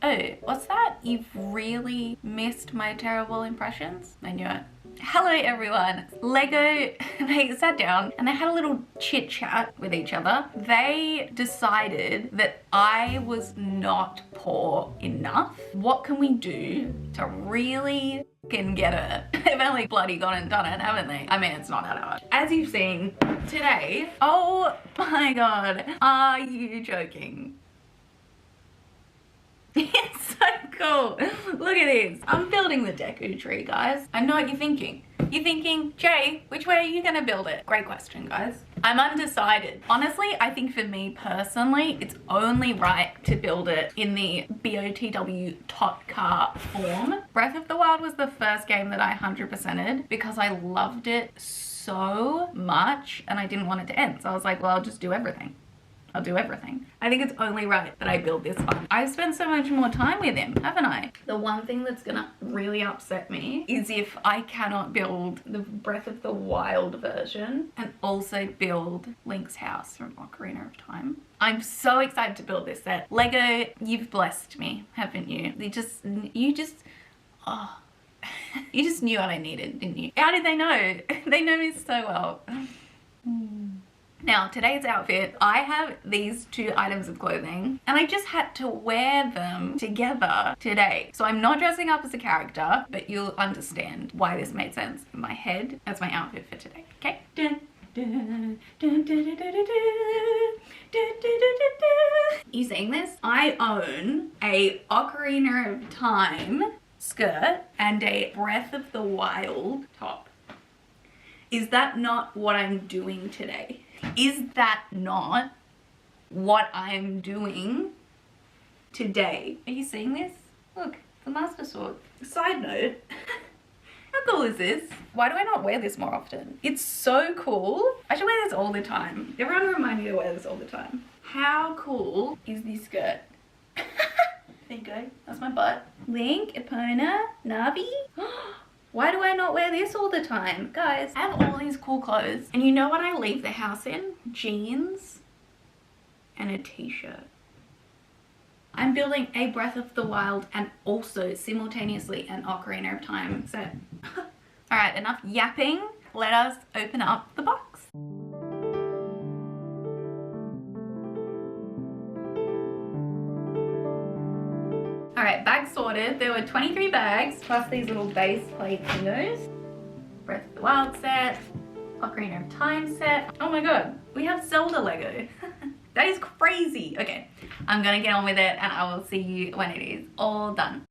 Oh, what's that? You've really missed my terrible impressions? I knew it. Hello everyone. Lego, they sat down and they had a little chit chat with each other. They decided that I was not poor enough. What can we do to really can get it? They've only bloody gone and done it, haven't they? I mean, it's not that hard. As you've seen today, oh my God, are you joking? It's so cool. Look at this. I'm building the Deku Tree, guys. I know what you're thinking. You're thinking, Jay, which way are you gonna build it? Great question, guys. I'm undecided. Honestly, I think for me personally, it's only right to build it in the BOTW tot car form. Breath of the Wild was the first game that I 100%ed because I loved it so much and I didn't want it to end. So I was like, well, I'll just do everything. I'll do everything. I think it's only right that I build this one. I've spent so much more time with him, haven't I? The one thing that's gonna really upset me is if I cannot build the Breath of the Wild version and also build Link's house from Ocarina of Time. I'm so excited to build this set. Lego, you've blessed me, haven't you? You just oh. You just knew what I needed, didn't you? How did they know? They know me so well. Now, today's outfit, I have these two items of clothing and I just had to wear them together today. So I'm not dressing up as a character, but you'll understand why this made sense in my head. That's my outfit for today, okay? You seeing this? I own a Ocarina of Time skirt and a Breath of the Wild top. Is that not what I'm doing today? Is that not what I'm doing today? Are you seeing this? Look, the Master Sword. Side note, how cool is this? Why do I not wear this more often? It's so cool. I should wear this all the time. Everyone remind me to wear this all the time. How cool is this skirt? There you go, that's my butt. Link, Epona, Navi. Why do I not wear this all the time? Guys, I have all these cool clothes. And you know what I leave the house in? Jeans and a t-shirt. I'm building a Breath of the Wild and also simultaneously an Ocarina of Time set. All right, enough yapping. Let us open up the box. All right, bags sorted. There were 23 bags, plus these little base plate thingos. Breath of the Wild set, Ocarina of Time set. Oh my God, we have Zelda Lego. That is crazy. Okay, I'm gonna get on with it and I will see you when it is all done.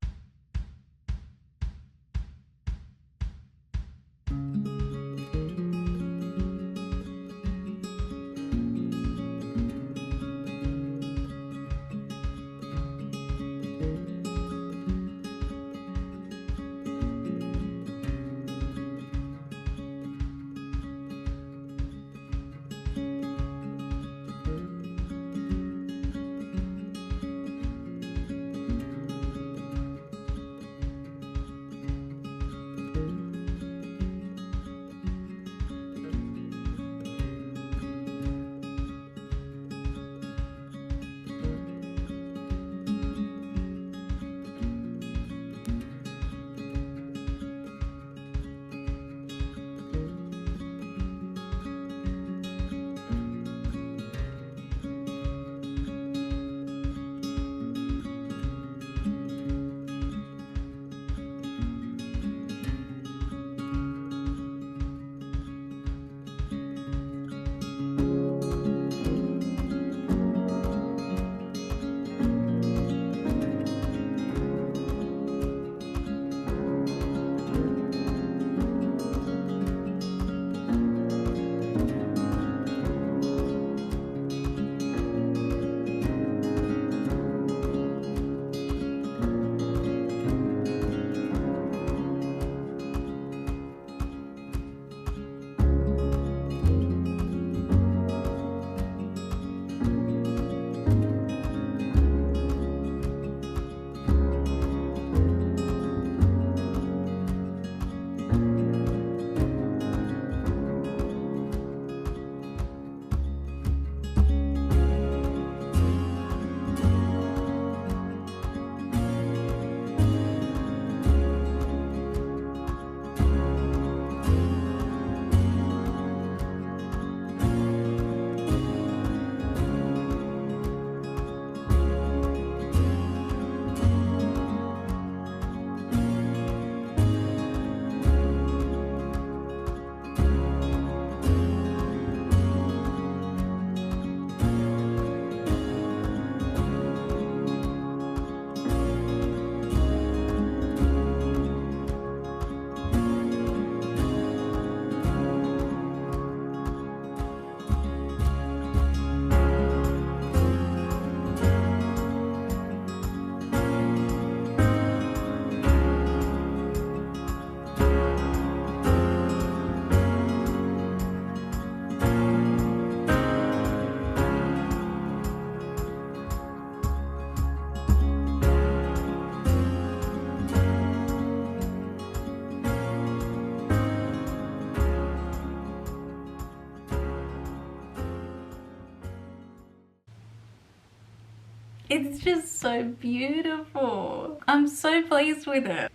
It's just so beautiful. I'm so pleased with it.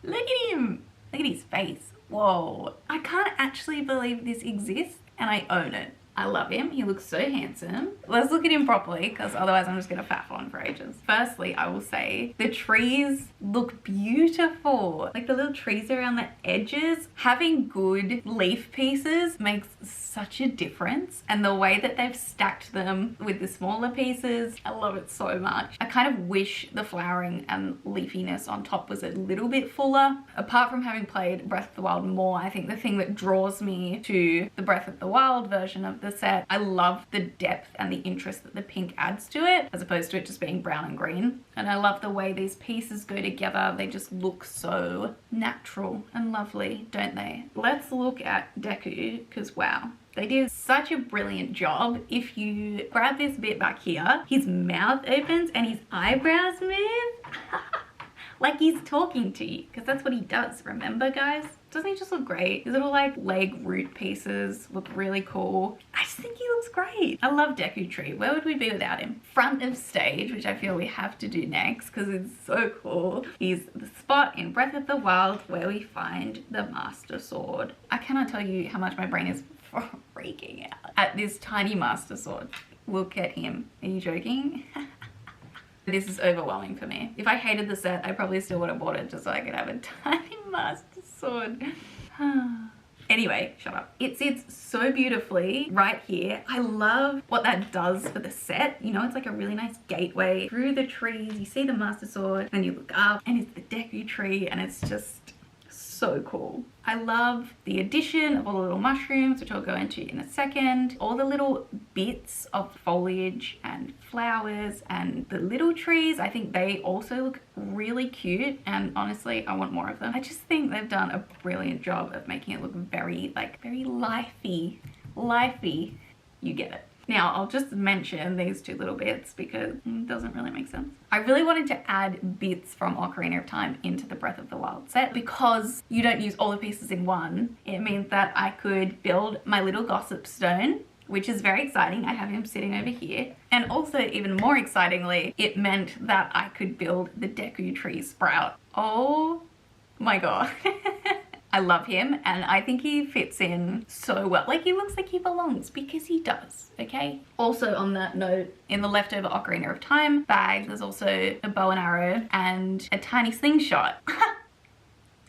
Look at him. Look at his face. Whoa. I can't actually believe this exists and I own it. I love him. He looks so handsome. Let's look at him properly because otherwise I'm just going to faff on for ages. Firstly, I will say the trees look beautiful. Like the little trees around the edges. Having good leaf pieces makes such a difference. And the way that they've stacked them with the smaller pieces, I love it so much. I kind of wish the flowering and leafiness on top was a little bit fuller. Apart from having played Breath of the Wild more, I think the thing that draws me to the Breath of the Wild version of the set, I love the depth and the interest that the pink adds to it as opposed to it just being brown and green. And I love the way these pieces go together. They just look so natural and lovely, don't they? Let's look at Deku because wow, they did such a brilliant job. If you grab this bit back here, his mouth opens and his eyebrows move. Like he's talking to you, because that's what he does, remember guys? Doesn't he just look great? His little like leg root pieces look really cool. I just think he looks great. I love Deku Tree. Where would we be without him? Front of stage, which I feel we have to do next because it's so cool, is the spot in Breath of the Wild where we find the Master Sword. I cannot tell you how much my brain is freaking out at this tiny Master Sword. Look at him. Are you joking? This is overwhelming for me. If I hated the set, I probably still would have bought it just so I could have a tiny Master Sword. Anyway, shut up. It sits so beautifully right here. I love what that does for the set. You know, it's like a really nice gateway through the trees. You see the Master Sword, then you look up and it's the Deku Tree and it's just so cool. I love the addition of all the little mushrooms, which I'll go into in a second. All the little bits of foliage and flowers and the little trees. I think they also look really cute and honestly, I want more of them. I just think they've done a brilliant job of making it look very lifey. Lifey. You get it. Now, I'll just mention these two little bits because it doesn't really make sense. I really wanted to add bits from Ocarina of Time into the Breath of the Wild set because you don't use all the pieces in one. It means that I could build my little gossip stone, which is very exciting. I have him sitting over here. And also, even more excitingly, it meant that I could build the Deku Tree sprout. Oh my god. I love him and I think he fits in so well. Like he looks like he belongs because he does, okay? Also on that note, in the leftover Ocarina of Time bag, there's also a bow and arrow and a tiny slingshot.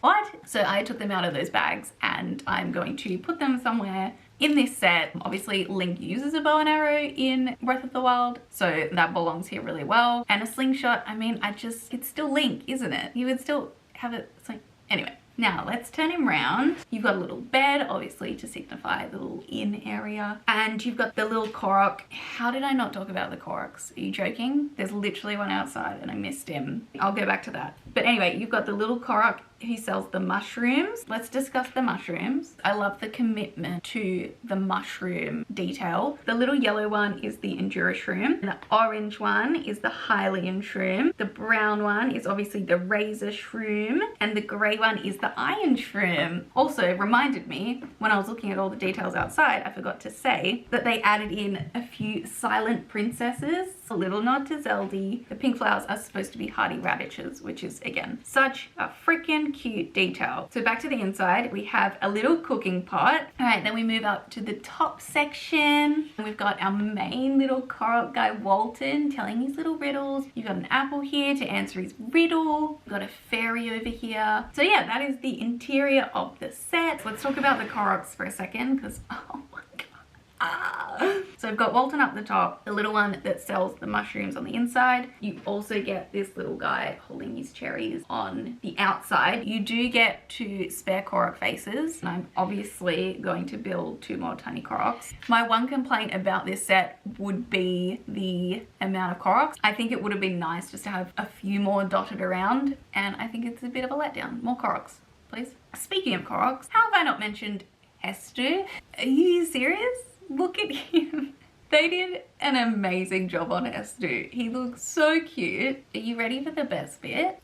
What? So I took them out of those bags and I'm going to put them somewhere in this set. Obviously Link uses a bow and arrow in Breath of the Wild, so that belongs here really well. And a slingshot, I mean, it's still Link, isn't it? You would still have it, it's like, anyway. Now let's turn him round. You've got a little bed, obviously to signify the little inn area. And you've got the little Korok. How did I not talk about the Koroks? Are you joking? There's literally one outside and I missed him. I'll go back to that. But anyway, you've got the little Korok who sells the mushrooms. Let's discuss the mushrooms. I love the commitment to the mushroom detail. The little yellow one is the Endura shroom. The orange one is the Hylian shroom. The brown one is obviously the Razor shroom. And the grey one is the Iron shroom. Also reminded me, when I was looking at all the details outside, I forgot to say that they added in a few silent princesses. A little nod to Zelda. The pink flowers are supposed to be hardy radishes, which is, again, such a freaking cute detail. So back to the inside, we have a little cooking pot. All right, then we move up to the top section. And we've got our main little Korok guy, Walton, telling his little riddles. You've got an apple here to answer his riddle. We've got a fairy over here. So yeah, that is the interior of the set. Let's talk about the Koroks for a second, because, oh my god. So I've got Walton up the top, the little one that sells the mushrooms on the inside. You also get this little guy holding his cherries on the outside. You do get 2 spare Korok faces, and I'm obviously going to build 2 more tiny Koroks. My one complaint about this set would be the amount of Koroks. I think it would have been nice just to have a few more dotted around, and I think it's a bit of a letdown. More Koroks, please. Speaking of Koroks, how have I not mentioned Hestu? Are you serious? Look at him. They did an amazing job on Hestu. He looks so cute. Are you ready for the best bit?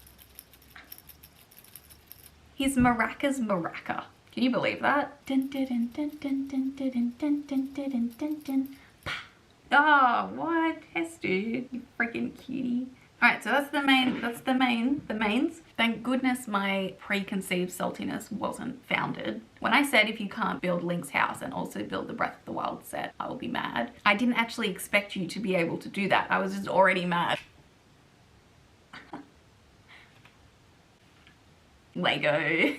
His Maracas Maraca. Can you believe that? Dun, dun, dun, dun, dun, dun, dun, dun, dun, dun, dun, dun. Oh, what? Tess, dude. You freaking cutie. Alright, so that's the mains. Thank goodness my preconceived saltiness wasn't founded. When I said if you can't build Link's house and also build the Breath of the Wild set, I will be mad. I didn't actually expect you to be able to do that. I was just already mad. Lego.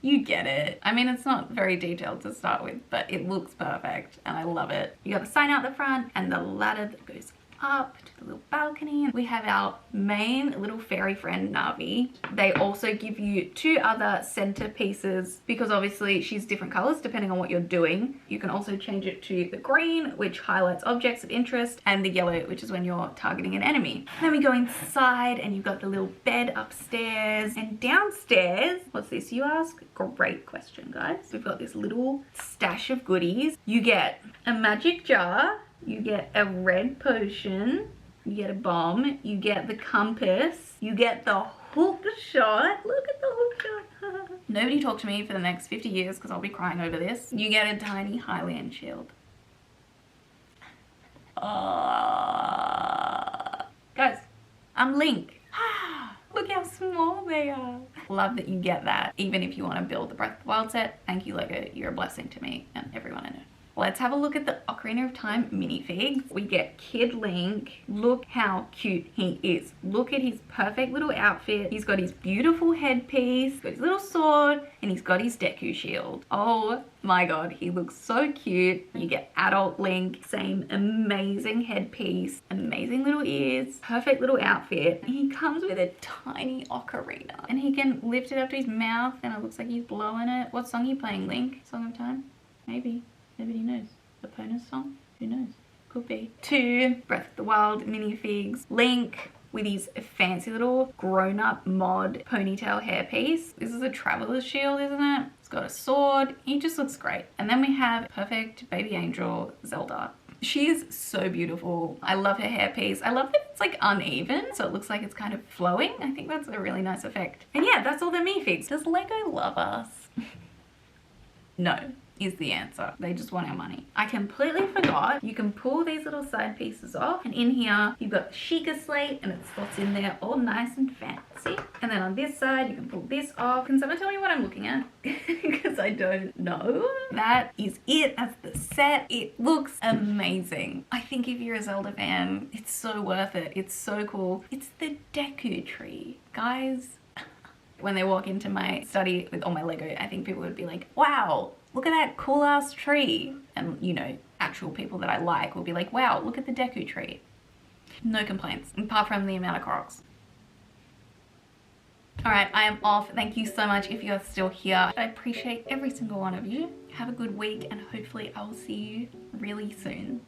You get it. I mean, it's not very detailed to start with, but it looks perfect and I love it. You got the sign out the front and the ladder that goes up to the little balcony, and we have our main little fairy friend Navi. They also give you 2 other center pieces because obviously she's different colors depending on what you're doing. You can also change it to the green, which highlights objects of interest, and the yellow, which is when you're targeting an enemy. Then we go inside and you've got the little bed upstairs, and downstairs, what's this you ask? Great question, guys. We've got this little stash of goodies. You get a magic jar, you get a red potion, you get a bomb, you get the compass, you get the hook shot. Look at the hook shot. Nobody talk to me for the next 50 years because I'll be crying over this. You get a tiny Highland shield. Guys, I'm Link. Look how small they are. Love that you get that, even if you want to build the Breath of the Wild set. Thank you, Lego. You're a blessing to me and everyone I know. Let's have a look at the Ocarina of Time minifigs. We get Kid Link. Look how cute he is. Look at his perfect little outfit. He's got his beautiful headpiece, he's got his little sword, and he's got his Deku shield. Oh my god, he looks so cute. You get adult Link, same amazing headpiece, amazing little ears, perfect little outfit. He comes with a tiny ocarina, and he can lift it up to his mouth, and it looks like he's blowing it. What song are you playing, Link? Song of Time? Maybe. Nobody knows. The Ponus song? Who knows? Could be. 2 Breath of the Wild minifigs. Link with his fancy little grown-up mod ponytail hairpiece. This is a traveler's shield, isn't it? It's got a sword. He just looks great. And then we have perfect baby angel Zelda. She is so beautiful. I love her hairpiece. I love that it's like uneven, so it looks like it's kind of flowing. I think that's a really nice effect. And yeah, that's all the minifigs. Does Lego love us? No. Is the answer. They just want our money. I completely forgot. You can pull these little side pieces off, and in here you've got the Sheikah slate, and it slots in there all nice and fancy. And then on this side you can pull this off. Can someone tell me what I'm looking at? Because I don't know. That is it. That's the set. It looks amazing. I think if you're a Zelda fan, it's so worth it. It's so cool. It's the Deku Tree, guys. When they walk into my study with all my Lego, I think people would be like, wow, look at that cool ass tree. And you know, actual people that I like will be like, wow, look at the Deku Tree. No complaints, apart from the amount of Koroks. Alright, I am off. Thank you so much if you're still here. I appreciate every single one of you. Have a good week, and hopefully I will see you really soon.